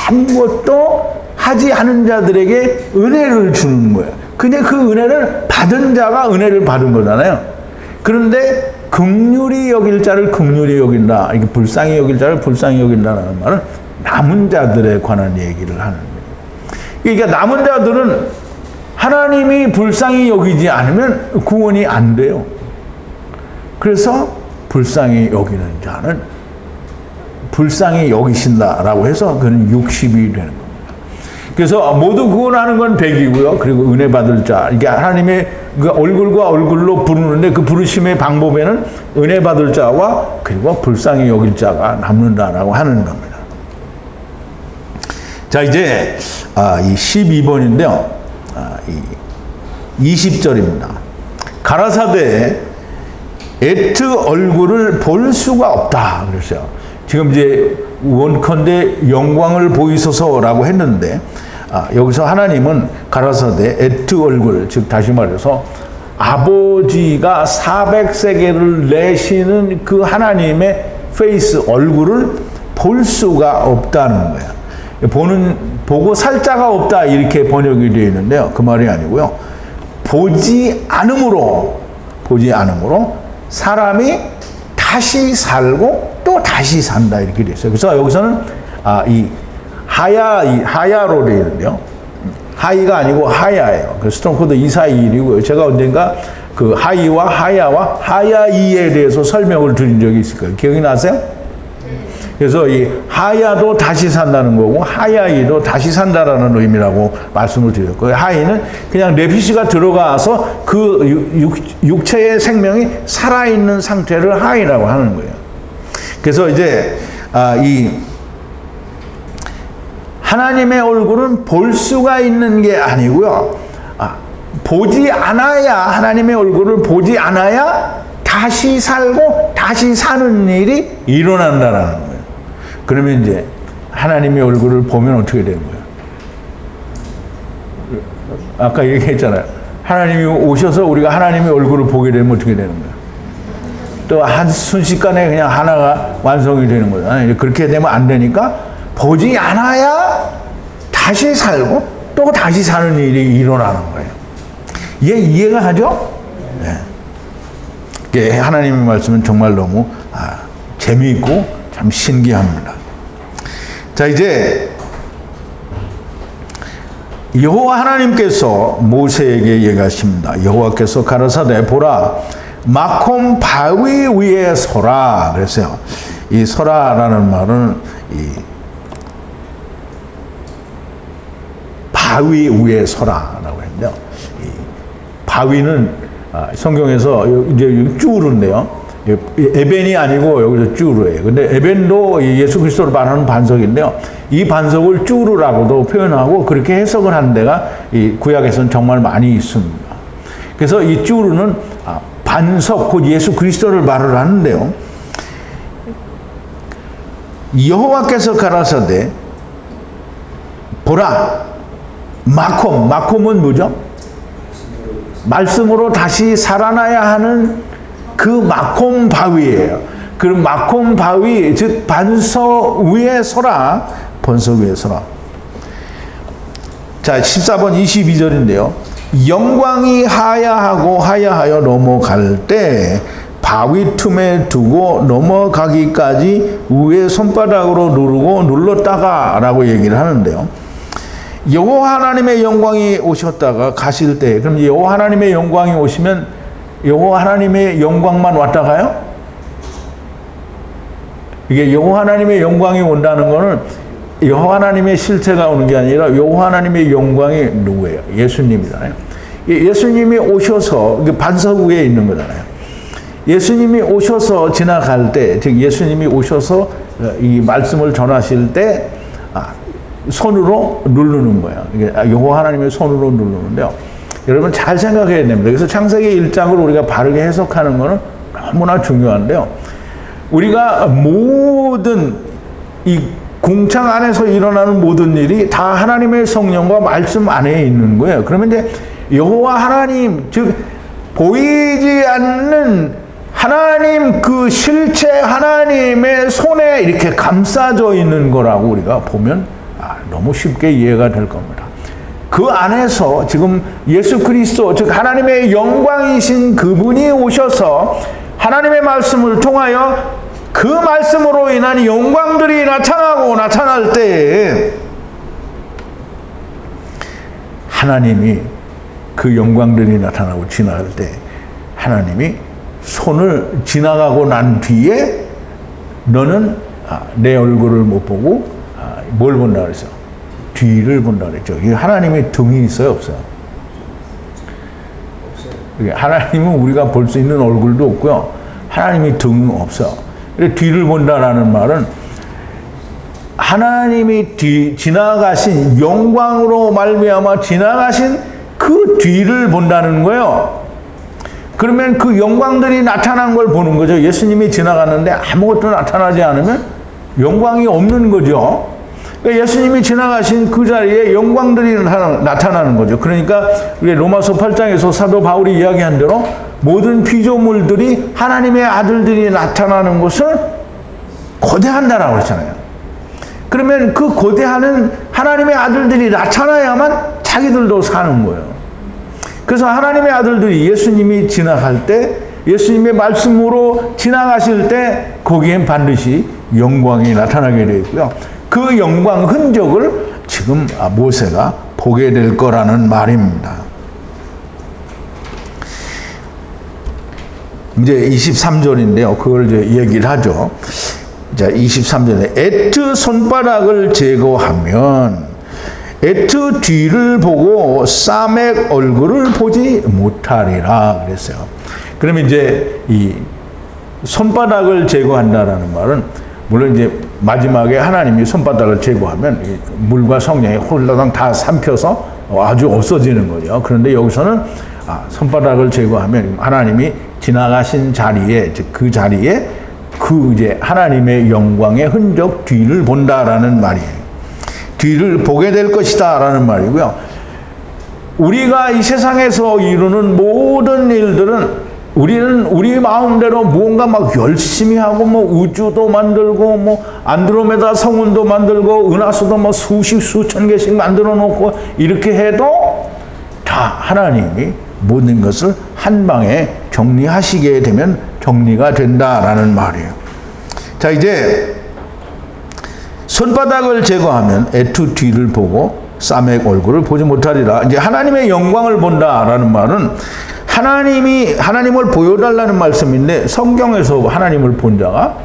아무것도 하지 않은 자들에게 은혜를 주는 거예요. 근데 그 은혜를 받은 자가 은혜를 받은 거잖아요. 그런데 긍휼히 여길 자를 긍휼히 여긴다. 이게 불쌍히 여길 자를 불쌍히 여긴다라는 말은 남은 자들에 관한 얘기를 하는 거예요. 그러니까 남은 자들은 하나님이 불쌍히 여기지 않으면 구원이 안 돼요. 그래서 불쌍히 여기는 자는 불쌍히 여기신다라고 해서 그는 60이 되는 겁니다. 그래서 모두 구원하는 건 100이고요. 그리고 은혜 받을 자, 이게 하나님의 그 얼굴과 얼굴로 부르는데 그 부르심의 방법에는 은혜 받을 자와 그리고 불쌍히 여길 자가 남는다라고 하는 겁니다. 자, 이제 이 12번인데요. 이 20절입니다. 가라사대 애트 얼굴을 볼 수가 없다 그랬어요. 지금 이제 원컨대 영광을 보이소서라고 했는데 여기서 하나님은 가라사대 애트 얼굴, 즉 다시 말해서 아버지가 400세계를 내시는 그 하나님의 페이스 얼굴을 볼 수가 없다는 거예요. 보고 살 자가 없다 이렇게 번역이 되어 있는데요. 그 말이 아니고요. 보지 않음으로 사람이 다시 살고 또 다시 산다 이렇게 되어 있어요. 그래서 여기서는 이 하야로 되어 있는데요. 하이가 아니고 하야예요. 그 스톤코드 242이고요. 제가 언젠가 그 하이와 하야와 하야이에 대해서 설명을 드린 적이 있을 거예요. 기억이 나세요? 그래서 이 하야도 다시 산다는 거고 하야이도 다시 산다라는 의미라고 말씀을 드렸고요. 하이는 그냥 네피시가 들어가서 그 육체의 생명이 살아있는 상태를 하이라고 하는 거예요. 그래서 이제 이 하나님의 얼굴은 볼 수가 있는 게 아니고요. 보지 않아야, 하나님의 얼굴을 보지 않아야 다시 살고 다시 사는 일이 일어난다는 거예요. 그러면 이제 하나님의 얼굴을 보면 어떻게 되는 거예요? 아까 얘기했잖아요. 하나님이 오셔서 우리가 하나님의 얼굴을 보게 되면 어떻게 되는 거예요? 또 한 순식간에 그냥 하나가 완성이 되는 거예요. 그렇게 되면 안 되니까 보지 않아야 다시 살고 또 다시 사는 일이 일어나는 거예요. 이해가 하죠? 네. 하나님의 말씀은 정말 너무 재미있고 참 신기합니다. 자, 이제 여호와 하나님께서 모세에게 얘기하십니다. 여호와께서 가라사대 보라 마콤 바위 위에 서라 그랬어요. 이 서라라는 말은 이 바위 위에 서라라고 했는데요. 이 바위는 성경에서 이제 쭈르인데요. 에벤이 아니고 여기서 쭈르예요. 근데 에벤도 예수 그리스도를 말하는 반석인데요. 이 반석을 쭈르라고도 표현하고 그렇게 해석을 하는 데가 이 구약에서는 정말 많이 있습니다. 그래서 이 쭈르는 반석, 곧 예수 그리스도를 말을 하는데요. 여호와께서 가라사대 보라 마콤은 뭐죠? 말씀으로 다시 살아나야 하는 그 마콤 바위예요. 그 마콤 바위, 즉 반석 위에 서라. 반석 위에 서라. 자, 14번 22절인데요. 영광이 하야하여 넘어갈 때 바위 틈에 두고 넘어가기까지 위에 손바닥으로 누르고 눌렀다가 라고 얘기를 하는데요. 여호와 하나님의 영광이 오셨다가 가실 때, 그럼 여호와 하나님의 영광이 오시면 여호와 하나님의 영광만 왔다 가요? 이게 여호와 하나님의 영광이 온다는 거는 여호와 하나님의 실체가 오는 게 아니라 여호와 하나님의 영광이 누구예요? 예수님이잖아요. 예수님이 오셔서 반석 위에 있는 거잖아요. 예수님이 오셔서 지나갈 때, 즉 예수님이 오셔서 이 말씀을 전하실 때 손으로 누르는 거예요. 여호와 하나님의 손으로 누르는데요. 여러분 잘 생각해야 됩니다. 그래서 창세기 1장을 우리가 바르게 해석하는 것은 너무나 중요한데요. 우리가 모든 이 공창 안에서 일어나는 모든 일이 다 하나님의 성령과 말씀 안에 있는 거예요. 그러면 이제 여호와 하나님, 즉 보이지 않는 하나님, 그 실체 하나님의 손에 이렇게 감싸져 있는 거라고 우리가 보면 너무 쉽게 이해가 될 겁니다. 그 안에서 지금 예수 그리스도, 즉 하나님의 영광이신 그분이 오셔서 하나님의 말씀을 통하여 그 말씀으로 인한 영광들이 나타날 때 하나님이 그 영광들이 나타나고 지나갈 때 하나님이 손을 지나가고 난 뒤에 너는 내 얼굴을 못 보고 뭘 본다 그랬어? 뒤를 본다 그랬죠. 하나님의 등이 있어요, 없어요? 하나님은 우리가 볼 수 있는 얼굴도 없고요. 하나님이 등은 없어요. 뒤를 본다라는 말은 하나님이 지나가신 영광으로 말미암아 지나가신 그 뒤를 본다는 거예요. 그러면 그 영광들이 나타난 걸 보는 거죠. 예수님이 지나갔는데 아무것도 나타나지 않으면 영광이 없는 거죠. 그러니까 예수님이 지나가신 그 자리에 영광들이 나타나는 거죠. 그러니까 우리 로마서 8장에서 사도 바울이 이야기한 대로 모든 피조물들이 하나님의 아들들이 나타나는 것을 고대한다라고 그랬잖아요. 그러면 그 고대하는 하나님의 아들들이 나타나야만 자기들도 사는 거예요. 그래서 하나님의 아들들이 예수님이 지나갈 때, 예수님의 말씀으로 지나가실 때 거기엔 반드시 영광이 나타나게 되어 있고요. 그 영광 흔적을 지금 모세가 보게 될 거라는 말입니다. 이제 23절인데요. 그걸 이제 얘기를 하죠. 자, 23절에 에트 손바닥을 제거하면 에트 뒤를 보고 사맥 얼굴을 보지 못하리라 그랬어요. 그러면 이제 이 손바닥을 제거한다라는 말은 물론 이제 마지막에 하나님이 손바닥을 제거하면 물과 성령이 홀라당 다 삼켜서 아주 없어지는 거죠. 그런데 여기서는 손바닥을 제거하면 하나님이 지나가신 자리에, 즉 그 자리에 그 이제 하나님의 영광의 흔적 뒤를 본다라는 말이에요. 뒤를 보게 될 것이다 라는 말이고요. 우리가 이 세상에서 이루는 모든 일들은 우리는 우리 마음대로 무언가 막 열심히 하고 뭐 우주도 만들고 뭐 안드로메다 성운도 만들고 은하수도 뭐 수천 개씩 만들어 놓고 이렇게 해도 다 하나님이 모든 것을 한 방에 정리하시게 되면 정리가 된다라는 말이에요. 자, 이제 손바닥을 제거하면 에투 뒤를 보고 사맥 얼굴을 보지 못하리라. 이제 하나님의 영광을 본다라는 말은 하나님을 보여달라는 말씀인데 성경에서 하나님을 본 자가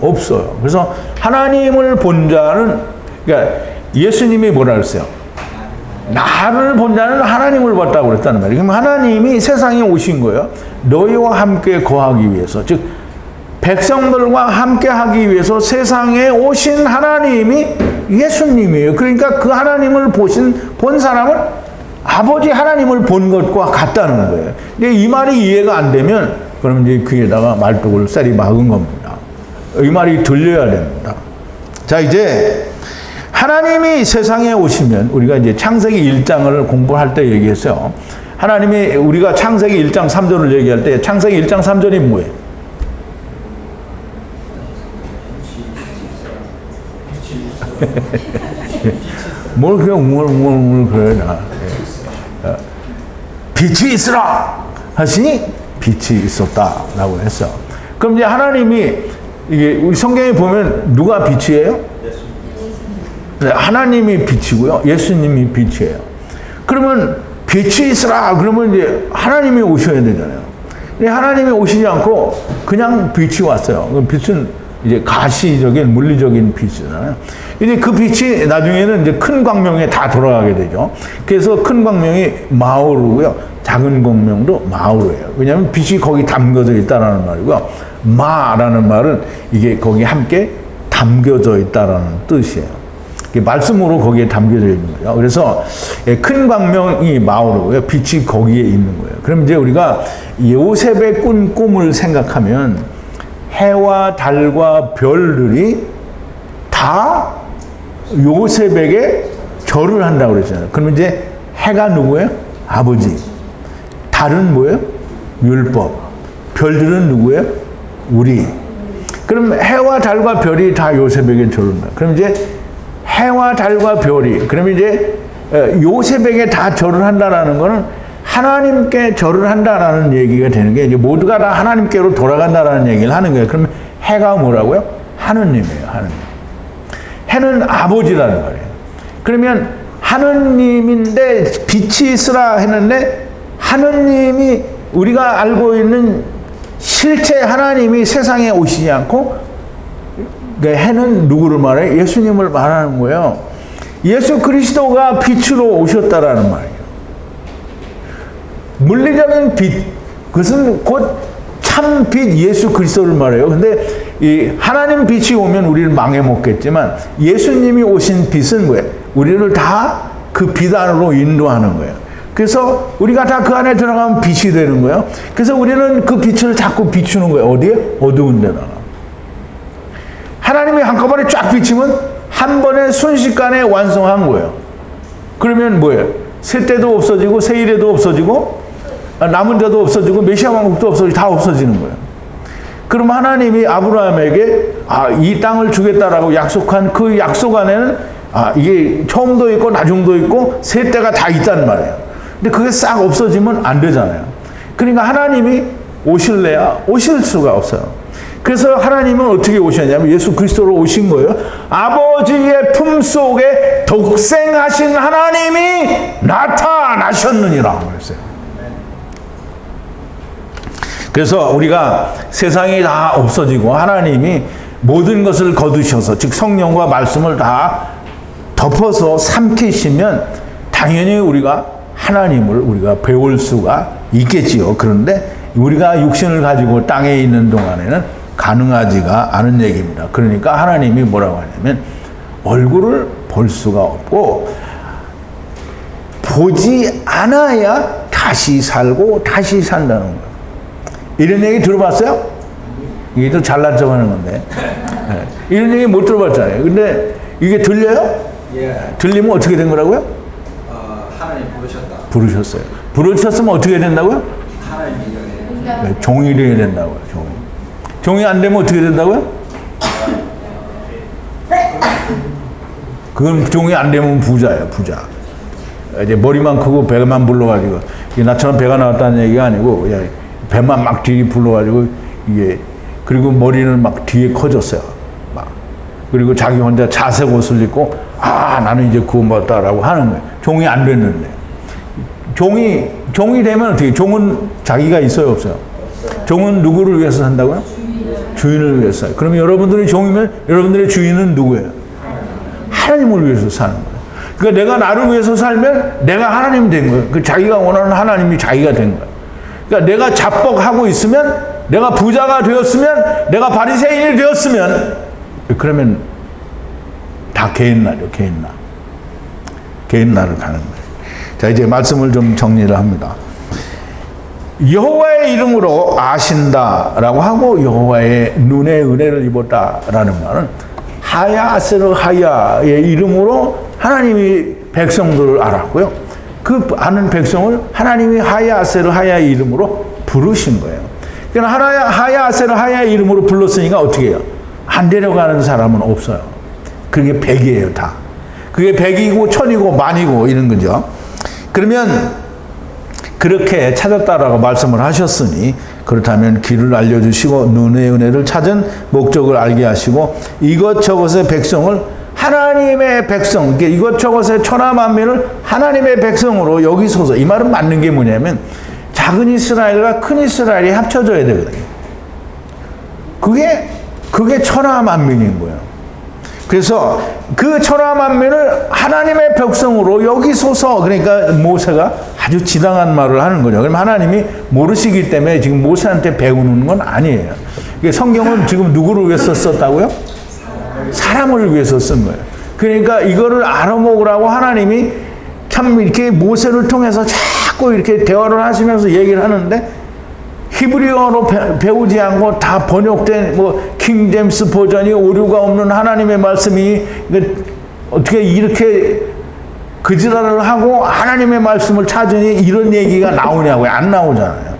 없어요. 그래서 하나님을 본 자는, 그러니까 예수님이 뭐라 그랬어요? 나를 본 자는 하나님을 봤다고 그랬다는 말이에요. 그럼 하나님이 세상에 오신 거예요. 너희와 함께 거하기 위해서. 즉 백성들과 함께 하기 위해서 세상에 오신 하나님이 예수님이에요. 그러니까 그 하나님을 본 사람은 아버지 하나님을 본 것과 같다는 거예요. 근데 이 말이 이해가 안 되면 그러면 이제 귀에다가 말뚝을 쌀이 막은 겁니다. 이 말이 들려야 됩니다. 자, 이제 하나님이 세상에 오시면 우리가 이제 창세기 1장을 공부할 때 얘기했어요. 하나님이 우리가 창세기 1장 3절을 얘기할 때 창세기 1장 3절이 뭐예요? 뭘 그냥 웅얼웅얼 그래 나. 빛이 있으라 하시니 빛이 있었다라고 했어. 그럼 이제 하나님이 이게 우리 성경에 보면 누가 빛이에요? 하나님이 빛이고요. 예수님이 빛이에요. 그러면 빛이 있으라 그러면 이제 하나님이 오셔야 되잖아요. 근데 하나님이 오시지 않고 그냥 빛이 왔어요. 그럼 빛은 이제 가시적인 물리적인 빛이잖아요. 이제 그 빛이 나중에는 이제 큰 광명에 다 돌아가게 되죠. 그래서 큰 광명이 마오르고요. 작은 광명도 마오르예요. 왜냐하면 빛이 거기 담겨져 있다라는 말이고요. 마라는 말은 이게 거기 함께 담겨져 있다라는 뜻이에요. 말씀으로 거기에 담겨져 있는 거예요. 그래서 큰 광명이 마오르고요. 빛이 거기에 있는 거예요. 그럼 이제 우리가 요셉의 꾼 꿈을 생각하면 해와 달과 별들이 다 요셉에게 절을 한다고 그랬잖아요. 그러면 이제 해가 누구예요? 아버지. 달은 뭐예요? 율법. 별들은 누구예요? 우리. 그럼 해와 달과 별이 다 요셉에게 절을 한다. 그럼 이제 해와 달과 별이, 그러면 이제 요셉에게 다 절을 한다라는 거는 하나님께 절을 한다라는 얘기가 되는 게 이제 모두가 다 하나님께로 돌아간다라는 얘기를 하는 거예요. 그러면 해가 뭐라고요? 하느님이에요. 하느님. 해는 아버지라는 말이에요. 그러면 하느님인데 빛이 있으라 했는데 하느님이 우리가 알고 있는 실체 하나님이 세상에 오시지 않고 해는 누구를 말해요? 예수님을 말하는 거예요. 예수 그리스도가 빛으로 오셨다라는 말이에요. 물리적인 빛, 그것은 곧 참 빛 예수 그리스도를 말해요. 근데 이 하나님 빛이 오면 우리를 망해먹겠지만 예수님이 오신 빛은 뭐예요? 우리를 다 그 빛 안으로 인도하는 거예요. 그래서 우리가 다 그 안에 들어가면 빛이 되는 거예요. 그래서 우리는 그 빛을 자꾸 비추는 거예요. 어디에? 어두운 데다가. 하나님이 한꺼번에 쫙 비치면 한 번에 순식간에 완성한 거예요. 그러면 뭐예요? 새 때도 없어지고 새 일에도 없어지고 남은 데도 없어지고 메시아 왕국도 없어지고 다 없어지는 거예요. 그럼 하나님이 아브라함에게 이 땅을 주겠다라고 약속한 그 약속 안에는 이게 처음도 있고 나중도 있고 새 때가 다 있단 말이에요. 근데 그게 싹 없어지면 안 되잖아요. 그러니까 하나님이 오실래야 오실 수가 없어요. 그래서 하나님은 어떻게 오셨냐면 예수 그리스도로 오신 거예요. 아버지의 품속에 독생하신 하나님이 나타나셨느니라 그랬어요. 그래서 우리가 세상이 다 없어지고 하나님이 모든 것을 거두셔서 즉 성령과 말씀을 다 덮어서 삼키시면 당연히 우리가 하나님을 우리가 배울 수가 있겠지요. 그런데 우리가 육신을 가지고 땅에 있는 동안에는 가능하지가 않은 얘기입니다. 그러니까 하나님이 뭐라고 하냐면 얼굴을 볼 수가 없고 보지 않아야 다시 살고 다시 산다는 거예요. 이런 얘기 들어봤어요? 이게 또 잘난 척 하는 건데. 네. 이런 얘기 못 들어봤잖아요. 근데 이게 들려요? 예. 들리면 어떻게 된 거라고요? 하나님 부르셨다. 부르셨어요. 부르셨으면 어떻게 된다고요? 하나님이 네, 종이 되어야 된다고요. 종이 안 되면 어떻게 된다고요? 그건 종이 안 되면 부자예요, 부자. 이제 머리만 크고 배만 불러가지고 나처럼 배가 나왔다는 얘기가 아니고 배만 막 뒤에 불러가지고 이게 그리고 머리는 막 뒤에 커졌어요. 막 그리고 자기 혼자 자색 옷을 입고 나는 이제 구원받았다라고 하는 거예요. 종이 안 됐는데 종이 되면 어떻게? 종은 자기가 있어요, 없어요? 종은 누구를 위해서 산다고요? 주인을 위해서. 그럼 여러분들이 종이면 여러분들의 주인은 누구예요? 하나님을 위해서 사는 거예요. 그러니까 내가 나를 위해서 살면 내가 하나님 된 거예요. 그 자기가 원하는 하나님이 자기가 된 거예요. 그러니까 내가 자뻑하고 있으면, 내가 부자가 되었으면, 내가 바리새인이 되었으면, 그러면 다 개인나죠, 개인나. 개인나를 가는 거예요. 자, 이제 말씀을 좀 정리를 합니다. 여호와의 이름으로 아신다라고 하고 여호와의 눈에 은혜를 입었다라는 말은 하야 아세르 하야의 이름으로 하나님이 백성들을 알았고요. 그 아는 백성을 하나님이 하야 아세르 하야의 이름으로 부르신 거예요. 그러니까 하야 아세르 하야의 이름으로 불렀으니까 어떻게 해요? 안 데려가는 사람은 없어요. 그게 백이에요, 다. 그게 백이고 천이고 만이고 이런 거죠. 그러면 그렇게 찾았다라고 말씀을 하셨으니 그렇다면 길을 알려주시고 눈의 은혜를 찾은 목적을 알게 하시고 이것저것의 백성을 하나님의 백성, 이것저것의 천하 만민을 하나님의 백성으로 여기소서. 이 말은 맞는 게 뭐냐면 작은 이스라엘과 큰 이스라엘이 합쳐져야 되거든요. 그게 천하 만민인 거예요. 그래서 그 천하 만민을 하나님의 백성으로 여기소서. 그러니까 모세가 아주 지당한 말을 하는 거죠. 그럼 하나님이 모르시기 때문에 지금 모세한테 배우는 건 아니에요. 성경은 지금 누구를 위해서 썼다고요? 사람을 위해서 쓴 거예요. 그러니까 이거를 알아먹으라고 하나님이 참 이렇게 모세를 통해서 자꾸 이렇게 대화를 하시면서 얘기를 하는데 히브리어로 배우지 않고 다 번역된 킹 제임스 버전이 오류가 없는 하나님의 말씀이 어떻게 이렇게 그지랄을 하고 하나님의 말씀을 찾으니 이런 얘기가 나오냐고요? 안 나오잖아요.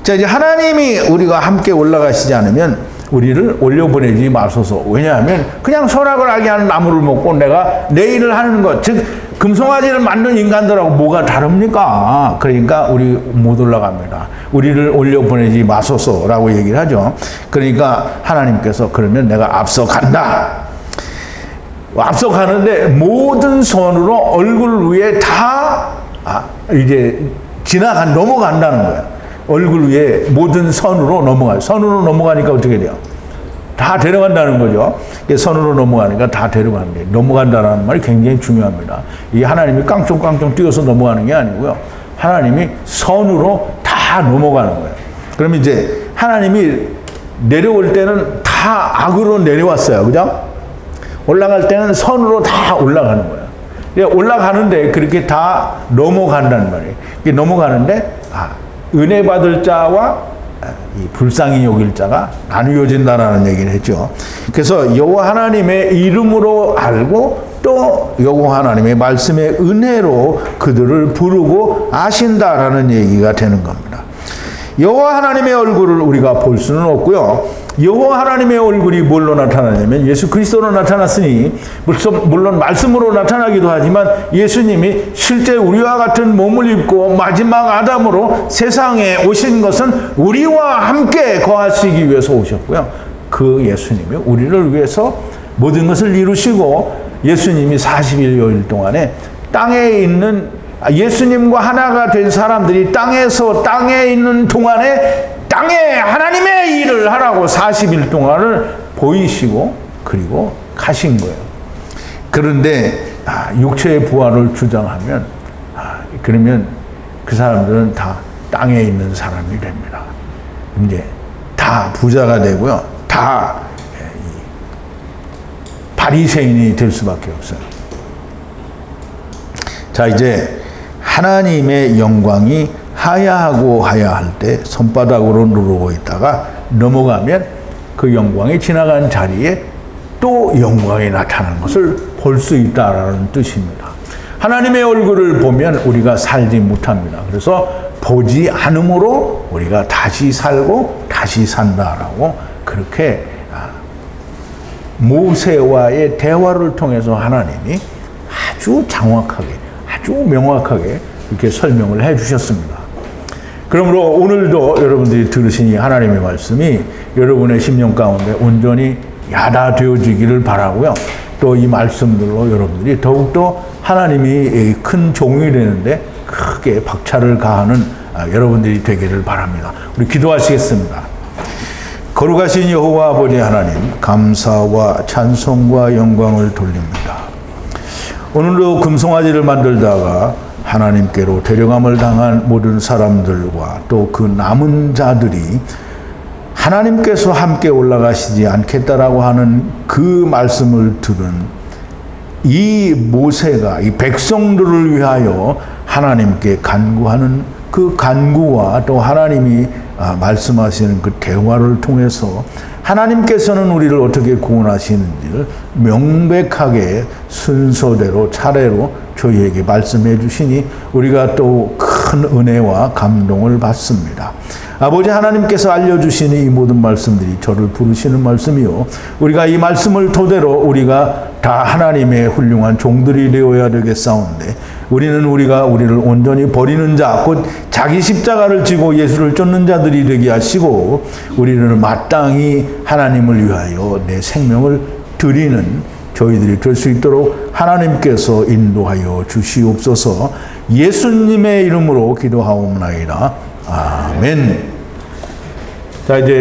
자, 이제 하나님이 우리가 함께 올라가시지 않으면 우리를 올려보내지 마소서. 왜냐하면 그냥 선악을 알게 하는 나무를 먹고 내가 내 일을 하는 것, 즉 금송아지를 만든 인간들하고 뭐가 다릅니까? 그러니까 우리 못 올라갑니다. 우리를 올려보내지 마소서라고 얘기를 하죠. 그러니까 하나님께서 그러면 내가 앞서간다. 앞서가는데 모든 선으로 얼굴 위에 다 이제 넘어간다는 거예요. 얼굴 위에 모든 선으로 넘어가요. 선으로 넘어가니까 어떻게 돼요? 다 데려간다는 거죠. 선으로 넘어가니까 다 데려가는데 넘어간다는 말이 굉장히 중요합니다. 이게 하나님이 깡총깡총 뛰어서 넘어가는 게 아니고요. 하나님이 선으로 다 넘어가는 거예요. 그러면 이제 하나님이 내려올 때는 다 악으로 내려왔어요. 그죠? 올라갈 때는 선으로 다 올라가는 거예요. 올라가는데 그렇게 다 넘어간다는 말이에요. 넘어가는데 은혜 받을 자와 이 불쌍히 여길 자가 나누어진다라는 얘기를 했죠. 그래서 여호와 하나님의 이름으로 알고 또 여호와 하나님의 말씀의 은혜로 그들을 부르고 아신다라는 얘기가 되는 겁니다. 여호와 하나님의 얼굴을 우리가 볼 수는 없고요. 여호와 하나님의 얼굴이 뭘로 나타나냐면 예수 그리스도로 나타났으니 물론 말씀으로 나타나기도 하지만 예수님이 실제 우리와 같은 몸을 입고 마지막 아담으로 세상에 오신 것은 우리와 함께 거하시기 위해서 오셨고요. 그 예수님이 우리를 위해서 모든 것을 이루시고 예수님이 40일 동안에 땅에 있는 예수님과 하나가 된 사람들이 땅에 있는 동안에 땅에 하나님의 일을 하라고 40일 동안을 보이시고 그리고 가신 거예요. 그런데 육체의 부활을 주장하면 그러면 그 사람들은 다 땅에 있는 사람이 됩니다. 이제 다 부자가 되고요. 다 바리새인이 될 수밖에 없어요. 자, 이제 하나님의 영광이 하야하고 하야할 때 손바닥으로 누르고 있다가 넘어가면 그 영광이 지나간 자리에 또 영광이 나타나는 것을 볼 수 있다라는 뜻입니다. 하나님의 얼굴을 보면 우리가 살지 못합니다. 그래서 보지 않음으로 우리가 다시 살고 다시 산다라고 그렇게 모세와의 대화를 통해서 하나님이 아주 정확하게 아주 명확하게 이렇게 설명을 해 주셨습니다. 그러므로 오늘도 여러분들이 들으신 이 하나님의 말씀이 여러분의 심령 가운데 온전히 야다되어지기를 바라고요. 또 이 말씀들로 여러분들이 더욱더 하나님이 큰 종이 되는데 크게 박차를 가하는 여러분들이 되기를 바랍니다. 우리 기도하시겠습니다. 거룩하신 여호와 아버지 하나님, 감사와 찬송과 영광을 돌립니다. 오늘도 금송아지를 만들다가 하나님께로 데려감을 당한 모든 사람들과 또 그 남은 자들이 하나님께서 함께 올라가시지 않겠다라고 하는 그 말씀을 들은 이 모세가 이 백성들을 위하여 하나님께 간구하는 그 간구와 또 하나님이 말씀하시는 그 대화를 통해서 하나님께서는 우리를 어떻게 구원하시는지를 명백하게 순서대로 차례로 저희에게 말씀해 주시니 우리가 또 큰 은혜와 감동을 받습니다. 아버지 하나님께서 알려주시는 이 모든 말씀들이 저를 부르시는 말씀이요. 우리가 이 말씀을 토대로 우리가 다 하나님의 훌륭한 종들이 되어야 되겠사온데 우리가 우리를 온전히 버리는 자, 곧 자기 십자가를 지고 예수를 쫓는 자들이 되게 하시고 우리를 마땅히 하나님을 위하여 내 생명을 드리는 저희들이 될 수 있도록 하나님께서 인도하여 주시옵소서. 예수님의 이름으로 기도하옵나이다. 아멘. 자, 이제